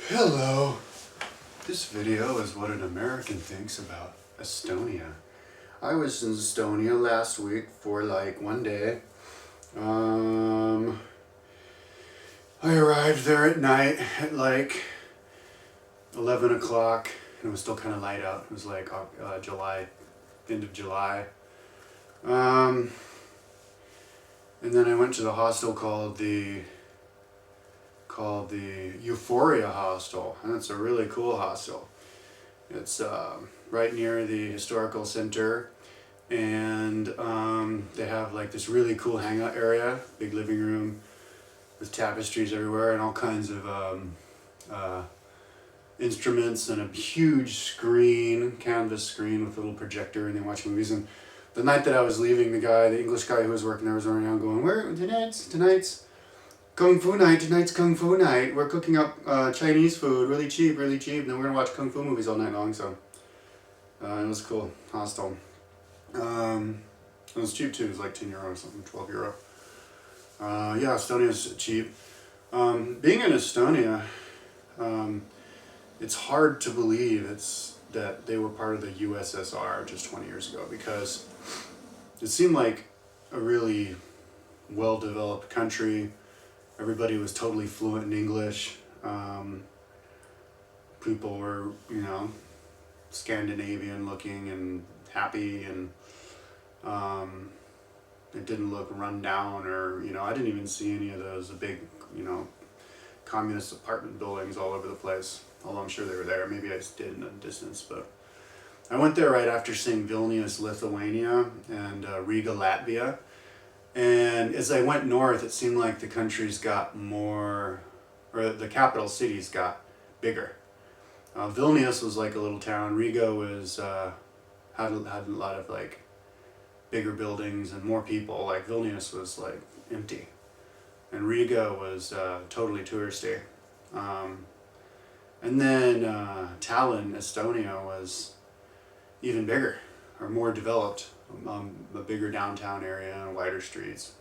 Hello! This video is what an American thinks about Estonia. I was in Estonia last week for like one day. I arrived there at night at like 11 o'clock and it was still kind of light out. It was like July, end of July. And then I went to the hostel called the Euphoria Hostel, and it's a really cool hostel. It's right near the historical center, and they have like this really cool hangout area, big living room with tapestries everywhere and all kinds of instruments and a huge screen, canvas screen with a little projector, and they watch movies. And the night that I was leaving, the English guy who was working there was running around going, "Where tonight's Kung Fu night, tonight's Kung Fu night. We're cooking up Chinese food, really cheap, and then we're gonna watch Kung Fu movies all night long." So it was cool, hostel. It was cheap too, it was like €10 or something, €12. Yeah, Estonia's cheap. Being in Estonia, it's hard to believe that they were part of the USSR just 20 years ago, because it seemed like a really well-developed country. Everybody was totally fluent in English. People were, Scandinavian looking and happy, and it didn't look run down or, I didn't even see any of those big, communist apartment buildings all over the place. Although I'm sure they were there. Maybe I just did in the distance, but I went there right after seeing Vilnius, Lithuania, and Riga, Latvia. And as I went north, it seemed like the countries got more, or the capital cities got bigger. Vilnius was like a little town. Riga was had a lot of like bigger buildings and more people. Like Vilnius was like empty, and Riga was totally touristy. And then Tallinn, Estonia, was even bigger or more developed. A bigger downtown area and wider streets.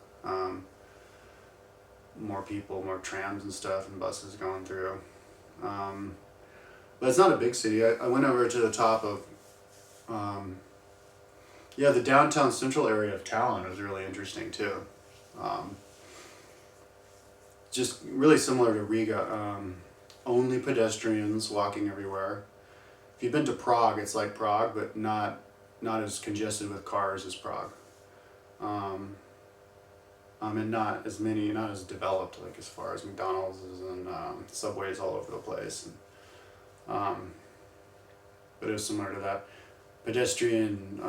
More people, more trams and stuff, and buses going through. But it's not a big city. I went over to the top of, the downtown central area of Tallinn was really interesting too. Just really similar to Riga. Only pedestrians walking everywhere. If you've been to Prague, it's like Prague, but not as congested with cars as Prague. And not as developed, like as far as McDonald's and subways all over the place. And, but it was similar to that. Pedestrian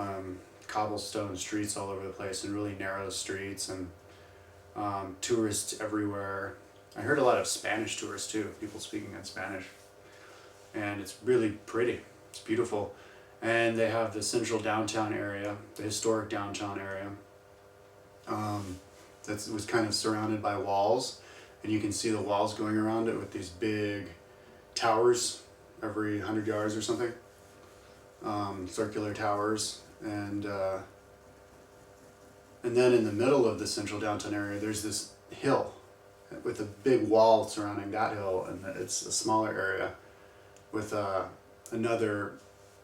cobblestone streets all over the place, and really narrow streets, and tourists everywhere. I heard a lot of Spanish tourists too, people speaking in Spanish. And it's really pretty, it's beautiful. And they have the central downtown area, the historic downtown area, that was kind of surrounded by walls, and you can see the walls going around it with these big towers every 100 yards or something, circular towers, and then in the middle of the central downtown area, there's this hill with a big wall surrounding that hill, and it's a smaller area with another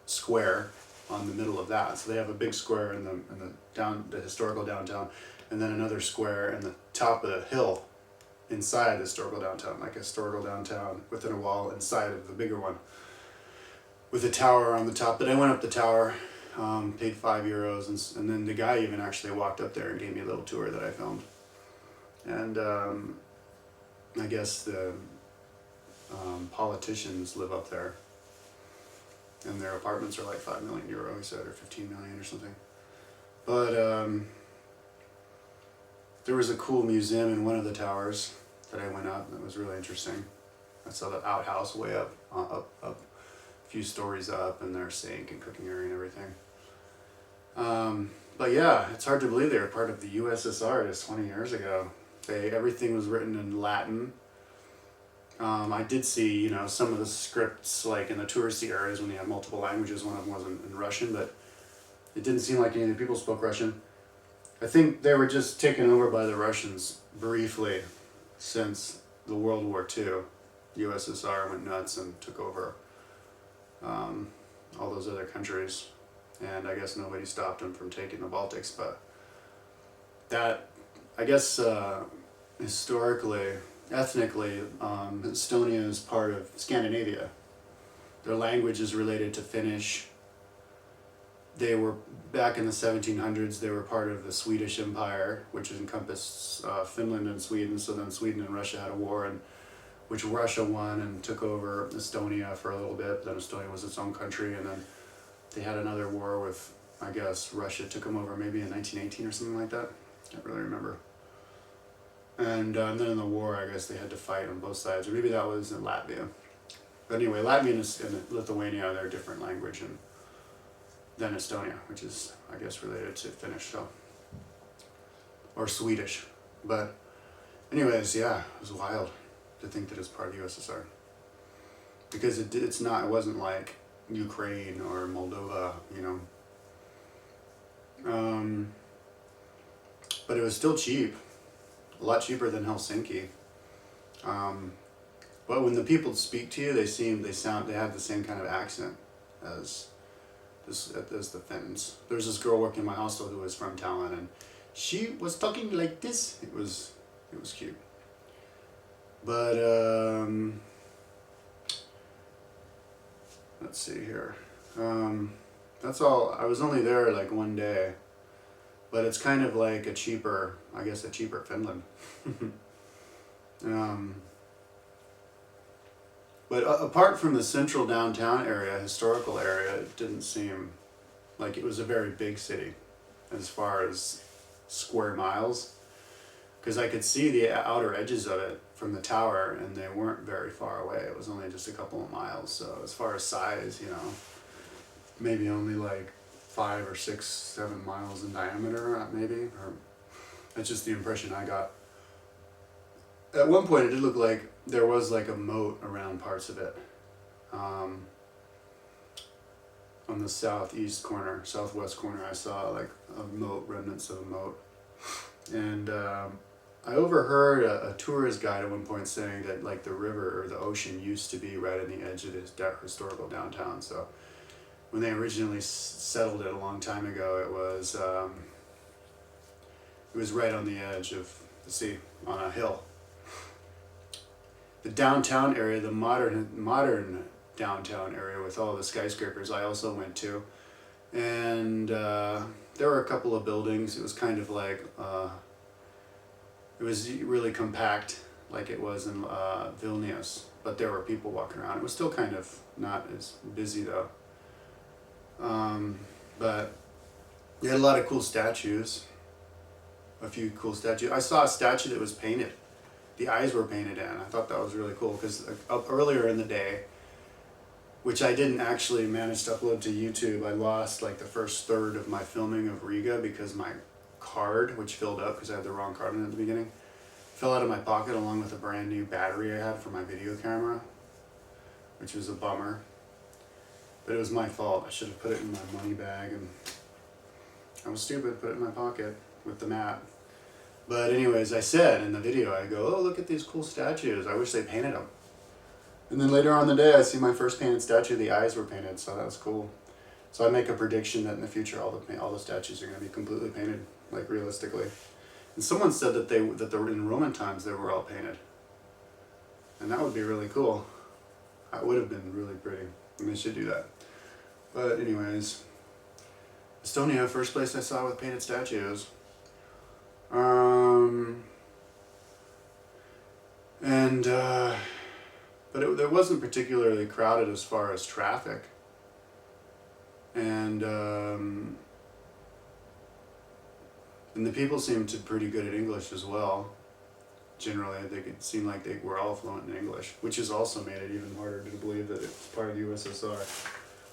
square on the middle of that. So they have a big square in the historical downtown, and then another square in the top of the hill inside the historical downtown, like a historical downtown within a wall inside of the bigger one, with a tower on the top. But I went up the tower, paid €5, and then the guy even actually walked up there and gave me a little tour that I filmed. And I guess the politicians live up there, and their apartments are like €5 million, he said, or 15 million or something. But there was a cool museum in one of the towers that I went up, and it was really interesting. I saw the outhouse way up, a few stories up, and their sink and cooking area and everything. But yeah, it's hard to believe they were part of the USSR just 20 years ago. Everything was written in Latin. I did see, some of the scripts, like in the touristy areas when they had multiple languages. One of them was in Russian, but it didn't seem like any of the people spoke Russian. I think they were just taken over by the Russians briefly since the World War II. USSR went nuts and took over all those other countries, and I guess nobody stopped them from taking the Baltics. But that, I guess, historically, ethnically, Estonia is part of Scandinavia. Their language is related to Finnish. They were, back in the 1700s, they were part of the Swedish Empire, which encompassed Finland and Sweden. So then Sweden and Russia had a war, and which Russia won and took over Estonia for a little bit. Then Estonia was its own country, and then they had another war with, I guess, Russia took them over maybe in 1918 or something like that. Can't really remember. And then in the war, I guess they had to fight on both sides, or maybe that was in Latvia. But anyway, Latvian and Lithuania, they're a different language than Estonia, which is, I guess, related to Finnish, so, or Swedish. But anyways, yeah, it was wild to think that it's part of the USSR, because it wasn't like Ukraine or Moldova, you know. But it was still cheap, a lot cheaper than Helsinki. But when the people speak to you, they have the same kind of accent as the Finns. There's this girl working in my hostel who was from Tallinn, and she was talking like this. It was cute. But let's see here. That's all. I was only there like one day, but it's kind of like a cheaper Finland. But apart from the central downtown area, historical area, it didn't seem like it was a very big city as far as square miles, because I could see the outer edges of it from the tower, and they weren't very far away. It was only just a couple of miles. So as far as size, you know, maybe only like 5 or 6, 7 miles in diameter, maybe, or that's just the impression I got. At one point, it did look like there was like a moat around parts of it. On the southwest corner, I saw like a moat, remnants of a moat. And I overheard a tourist guide at one point saying that like the river or the ocean used to be right on the edge of this historical downtown. So when they originally settled it a long time ago, it was right on the edge of the sea, on a hill. The downtown area, the modern downtown area with all the skyscrapers, I also went to, and there were a couple of buildings. It was kind of like it was really compact, like it was in Vilnius, but there were people walking around. It was still kind of not as busy though. But they had a lot of cool statues. A few cool statues. I saw a statue that was painted. The eyes were painted in. I thought that was really cool, because earlier in the day, which I didn't actually manage to upload to YouTube, I lost like the first third of my filming of Riga because my card, which filled up because I had the wrong card in at the beginning, fell out of my pocket along with a brand new battery I had for my video camera, which was a bummer. But it was my fault. I should have put it in my money bag, and I was stupid, put it in my pocket with the map. But anyways, I said in the video, I go, oh, look at these cool statues. I wish they painted them. And then later on in the day, I see my first painted statue. The eyes were painted, so that was cool. So I make a prediction that in the future, all the statues are going to be completely painted, like realistically. And someone said that they were in Roman times they were all painted, and that would be really cool. That would have been really pretty, and they should do that. But anyways, Estonia, first place I saw with painted statues. But it wasn't particularly crowded as far as traffic, and the people seemed pretty good at English as well. Generally, they could seem like they were all fluent in English, which has also made it even harder to believe that it's part of the USSR.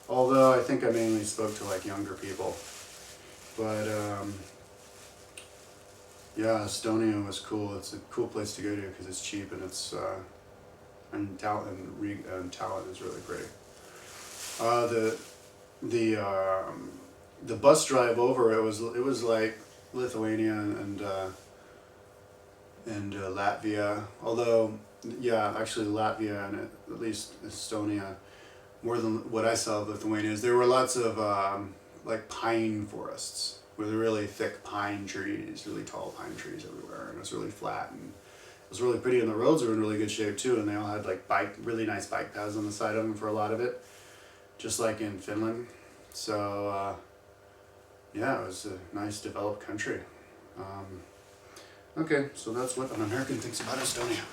Although I think I mainly spoke to like younger people, but yeah, Estonia was cool. It's a cool place to go to because it's cheap, and it's and Tallinn is really pretty. The bus drive over, it was like Lithuania and Latvia, although Yeah, actually Latvia and at least Estonia, more than what I saw of Lithuania, is there were lots of like pine forests with really thick pine trees, really tall pine trees everywhere, and it was really flat, and it was really pretty, and the roads were in really good shape too, and they all had like really nice bike paths on the side of them for a lot of it, just like in Finland. So yeah, it was a nice developed country. Okay, so that's what an American thinks about Estonia.